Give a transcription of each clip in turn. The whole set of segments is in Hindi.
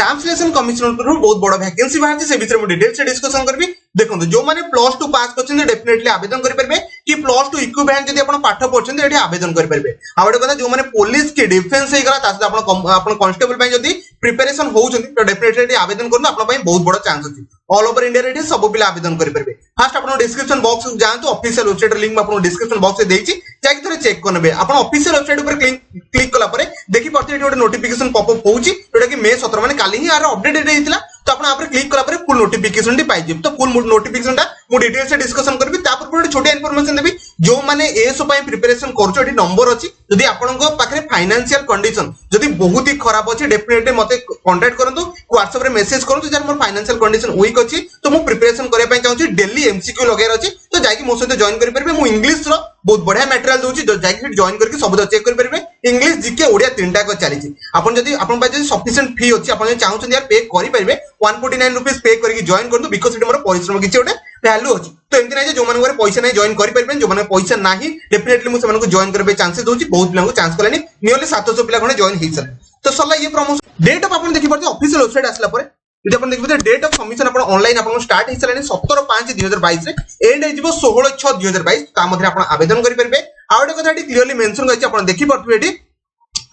स्टाफ सिलेक्शन कमिशन तरफ बहुत बड़ वैकेंसी बाहर से विषय में डिटेल से डिस्कशन करबी। देखो जो माने प्लस 2 पास करछन डेफिनेटली आवेदन करि परबे कि प्लस 2 इक्विवेलेंट जदि आपण पाठ पढछन एठी आवेदन करि परबे। आ बडे कथा जो माने पुलिस के डिफेंस हे गला तासे आपण कांस्टेबल पय जदि प्रिपरेशन होउछन तो डेफिनेटली एठी आवेदन करन आपण पय बहुत बड़ चांस अछि। ऑल ओवर इंडिया रे सब पिला आवेदन करि परबे। फर्स्ट आपण डिस्क्रिप्शन बॉक्स जानतो ऑफिशियल वेबसाइट लिंक आपण डिस्क्रिप्शन बॉक्स से देछि जाकि थोड़े चेक करबे। आपण ऑफिशियल वेबसाइट ऊपर क्लिक कला परे देखि परते एठी नोटिफिकेशन पॉपअप होउछि जोटा कि मे 17 माने काली ही आर अपडेट हेइतिला। तो आपण आपरे क्लिक कला परे फुल नोटिफिकेशन टी पाइ जिब। तो फुल नोटिफिकेशन टा मु डिटेल से डिस्कशन करबी। तापर पर छोटे इन्फॉर्मेशन देबी जो माने एसो पय प्रिपरेशन करछो एठी नंबर अछि। जदि आपनको पाखरे फाइनेंशियल कंडीशन जदि बहुत ही खराब अछि डेफिनेटली मते कांटेक्ट करंतु WhatsApp रे मेसेज करंतु जर मोर फाइनेंशियल कंडीशन वीक अछि तो मु प्रिपरेशन करे पय चाहूची डेली एमसीक्यू लगायर अछि। तो जाकी मो सहित जॉइन करि परबे। मु इंग्लिश रो बहुत बढ़िया मटेरियल दोची जाकी जॉइन करके सब चेक करि परबे। इंग्लिश जीके ओडिया तीनटा को चलीछि। आपण जदि आपण पाय जदि सफिशिएंट फी अछि आपण चाहूछन यार पे करि परबे 149 रुपीस पे करके जॉइन करंतु बिकॉज़ इट मोर परिश्रम किछि ओटे वैल्यू अछि। तो एमति नै जे जो मानकर पैसा नै जॉइन करि परबे जो माने पैसा नाही डेफिनेटली मु से मानको जॉइन करबे चांसेस दोची। बहुत पिला को चांस कलानी नियरली 700 पिला खने जॉइन हेइ सर। तो सल्ला ये प्रमोशन डेट ऑफ आपण देखि परते ऑफिशियल वेबसाइट आसला परे যদি আপন দেখিবে ডেট অফ सबमिशन আপন অনলাइन আপন স্টাर्ट হে চলানি 17/5/2022 রে এন্ড হে जिवो 16/6/2022 তা মধ্যে আপন আবেদন করি পারবে। আউটে কথাটি ক্লিয়ারলি মেনশন কইছি আপন দেখি পারবে এটি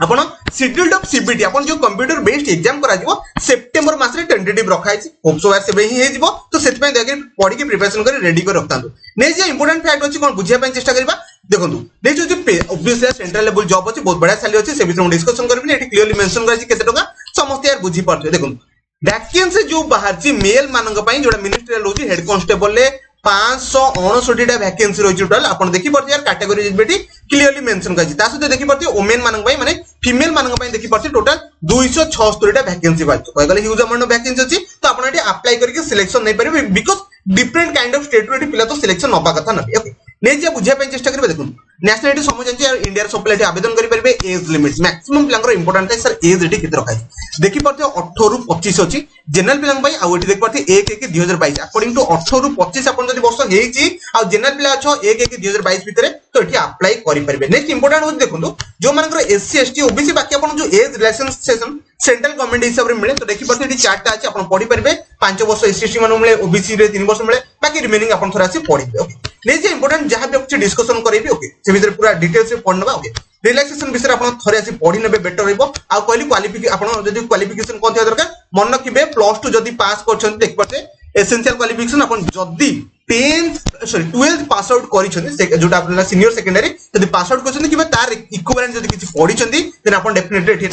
আপন শিডিউলড অফ सीबीटी আপন जो कंप्यूटर बेस्ड एग्जाम करा जिवो सेप्टेम्बर मास रे टेंटेटिव रखा है होप सो यार सेबे ही हे जिवो। तो सेति पय देखि पढी के प्रिपरेशन करी रेडी कर रखतांतु। नै जे इंपोर्टेंट फैक्ट अछि कोन बुझिया पय चेष्टा करबा। देखंतु नै जो पे ऑब्वियसली सेंट्रल लेवल जॉब अछि बहुत बड़ा सैलरी अछि से विषय डिस्कशन करबी। एटी क्लियरली मेंशन कराछि केते टका समस्त यार बुझी पारछे। देखंतु वैकेंसी जो बाहर ची मेल मानक पय जोडा मिनिस्ट्रियल होची हेड कांस्टेबल ले 559 टा वैकेंसी रही टोटल आपण देखि परते यार कैटेगरी बेटी क्लियरली मेंशन करछि। ता सहित देखि परते वुमेन मानक पय माने फीमेल मानक पय देखि परते टोटल 276 टा वैकेंसी बात कोइ गले ह्यूज अमाउंट ऑफ वैकेंसी अछि। तो आपण एटी अप्लाई करके सिलेक्शन नै परिबे because different kind of state पिला तो सिलेक्शन नबा कथा नबे। ओके नै जे बुझिया पय चेष्टा करबे। देखु नेशनलिटी समझ जान्छ यार इंडिया सब पिला आवेदन करि परिबे। एज लिमिट मैक्सिमम पिलांकर इंपोर्टेंट है सर एज एटी किते रखाइ देखि परते 18 रु 25 अछि जनरल पिलांग पय आ एटी देखि परते 1/1/2022 अकॉर्डिंग टू 18 रु 25 आपण जदि वर्ष हेछि आ जनरल पिला अछो 1/1/2022 भितरे तो एटी अप्लाई करि परिबे। नेक्स्ट इंपोर्टेंट हो देखंतु जो मानकर एससी एसटी ओबीसी बाकी आपण जो एज रिलैक्सेशन सेंट्रल गवर्नमेंट हिसाब रे मिले। तो देखि परते एटी चार्ट अछि आपण पढि परिबे 5 वर्ष एससी एसटी मानु मिले ओबीसी रे 3 वर्ष मिले बाकी रिमेनिंग आपण थोड़ा से पढिबे। ओके नै जे इंपोर्टेंट जहां भी कुछ डिस्कशन करबी ओके से भीतर पूरा डिटेल से पढनबा। ओके रिलैक्सेशन विषय आपण थोड़े से पढि नेबे बेटर रहबो। आ कहली क्वालिफिकेशन आपण जदी क्वालिफिकेशन कोन थिया दरकार मन रखिबे प्लस 2 जदी पास करछन देख परते एसेंशियल क्वालिफिकेशन आपण जदी 12th पास आउट करिछन जोटा आपन सीनियर सेकेंडरी जदी पास आउट करछन किबा तार इक्विवेलेंट जदी किछि पढिछन्ती देन आपण डेफिनेटली एठी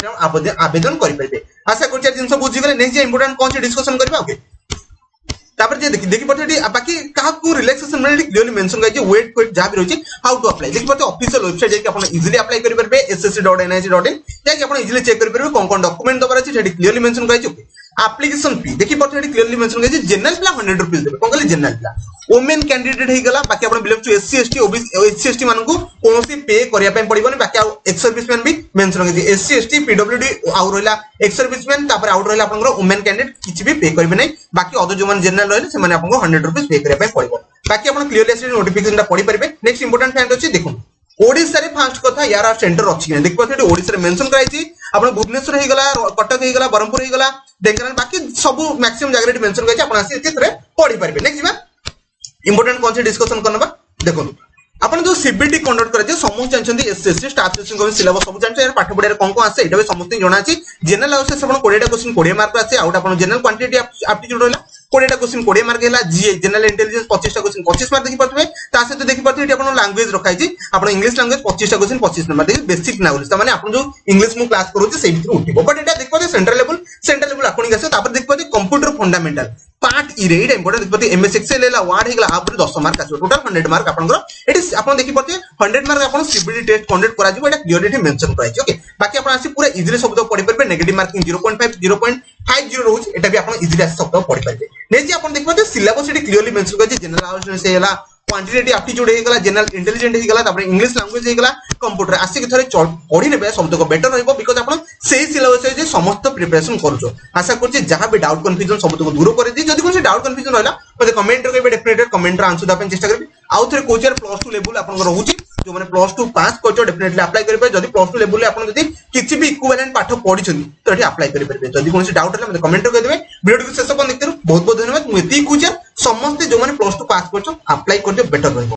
आवेदन करि परबे। आशा करछि जिंस बुझि गेले नै जे इंपोर्टेंट कोन से डिस्कशन करबा। ओके तापर जे देखि परते बाकी काहा को रिलैक्सेशन मिले क्लियरली मेंशन करै जे वेट जा भी रहछि हाउ टू अप्लाई देखि परते ऑफिशियल वेबसाइट जे कि आपण इजीली अप्लाई करि परबे ssc.nic.in जे कि आपण इजीली चेक करि परबे कोन कोन डॉक्यूमेंट दबार अछि जेडी क्लियरली मेंशन करै छै। ओके एप्लीकेशन फी देखि परते एडी क्लियरली मेंशन करै छै जनरल पिला 100 रुपीस देबे कोन कहले जनरल पिला वुमेन कैंडिडेट हे गला बाकी आपण belong to SC ST OBC SC ST मानकू कोनोसी पे करिया पे पड़िबोनी बाकी एक्स सर्विसमैन भी मेंशन करै छै एससी एसटी पीडब्ल्यूडी आउ रहला एक्स सर्विसमैन तापर आउट रहला आपनकर वुमेन कैंडिडेट किछि भी पे करबे नै बाकी अदर जो मन जनरल रहले से माने आपनको 100 रुपीस पे करिया पे पड़िबो। बाकी आपण क्लियरली एसटी नोटिफिकेशन टा पढि परबे। नेक्स्ट इंपोर्टेंट फैक्ट अछि देखु ओडिसा रे फास्ट कथा यार सेंटर अछि कि देखि परते ओडिसा रे मेंशन कराइ छी आपण भुवनेश्वर हे गला कटक हे गला बरमपुर हे गला ढेंकानाल बाकी सब मैक्सिमम जगह रे मेंशन कराइ छी आपण आसी एथरे पढि परबे। नेक्स्ट जिबा इंपोर्टेंट कौन से डिस्कशन करनबा। देखो आपण जो सीबीटी कंडक्ट करे जे समस्त जानछन्ती SSC staff selection commission syllabus सब जानछ यार पाठ पढिया कोन कोन आसे एटा समस्त जणा अछि। जनरल अवश्य आपण 20 टा क्वेश्चन 20 मार्क आसे आउट आपण जनरल क्वांटिटी एप्टीट्यूड रहला 20 टा क्वेश्चन 20 मार्क हैला जीए जनरल इंटेलिजेंस 25 टा क्वेश्चन 25 मार्क देखि पतबे ता से देखि पतबे एटा आपण लैंग्वेज रखाइ छी आपण इंग्लिश लैंग्वेज 25 टा क्वेश्चन 25 नंबर देखि बेसिक नॉलेज त माने आपण जो इंग्लिश मु क्लास करू छी से भितर उठिबो बट एटा देखि पते सेंट्रल लेवल अकॉर्डिंग आसे तापर देखि पते कंप्यूटर फंडामेंटल पार्ट ई रे इंपोर्टेंट देखि पते एमएस एक्सेल हैला वर्ड हैला आ पर 10 मार्क आसे टोटल 100 मार्क आपण एटी आपण देखि पते 100 मार्क आपण सीबीटी टेस्ट कंडक्ट करा जिवो एटा क्लियरली मेंशन कराइ छी। ओके बाकी आपण आसी पूरा इजीली शब्द पढि परबे नेगेटिव मार्किंग 0.5 0.50 रहउछ एटा भी आपण इजीली आसी शब्द पढि परबे। नै जे आपण देखि पते सिलेबस एटी क्लियरली मेंशन कराइ छी जनरल अवेयरनेस से हैला क्वांटिटेटिव एप्टीट्यूड हे गला जनरल इंटेलिजेंट हे गला तापर इंग्लिश लैंग्वेज हे गला कंप्यूटर आसी के थरे पढि नेबे शब्द को बेटर रहइबो बिकॉज़ आपण सेही सिलेबस जे समस्त प्रिपरेशन करछो। आशा करछि जहां भी डाउट कंफ्यूजन सब को दूर कर दी जदि कोन से डाउट कंफ्यूजन रहला मते कमेंट रे डेफिनेटली कमेंट रे आंसर दा पे चेष्टा करबी। आउ थरे कोचर प्लस 2 लेवल आपण रहउछि जो मैंने +2 पास करछो डेफिनेटली अप्लाई करि पे जदी +2 लेवल ले आपण जदी किछि भी इक्विवेलेंट पाठ पढिछन तो एठी अप्लाई करि परबे जदी कोनसी डाउट हला मते कमेंट कर देबे वीडियो को शेष पर देखते बहुत बहुत धन्यवाद मु एती कुछ समस्त जो मैंने +2 पास करछो अप्लाई कर दियो बेटर रहबो।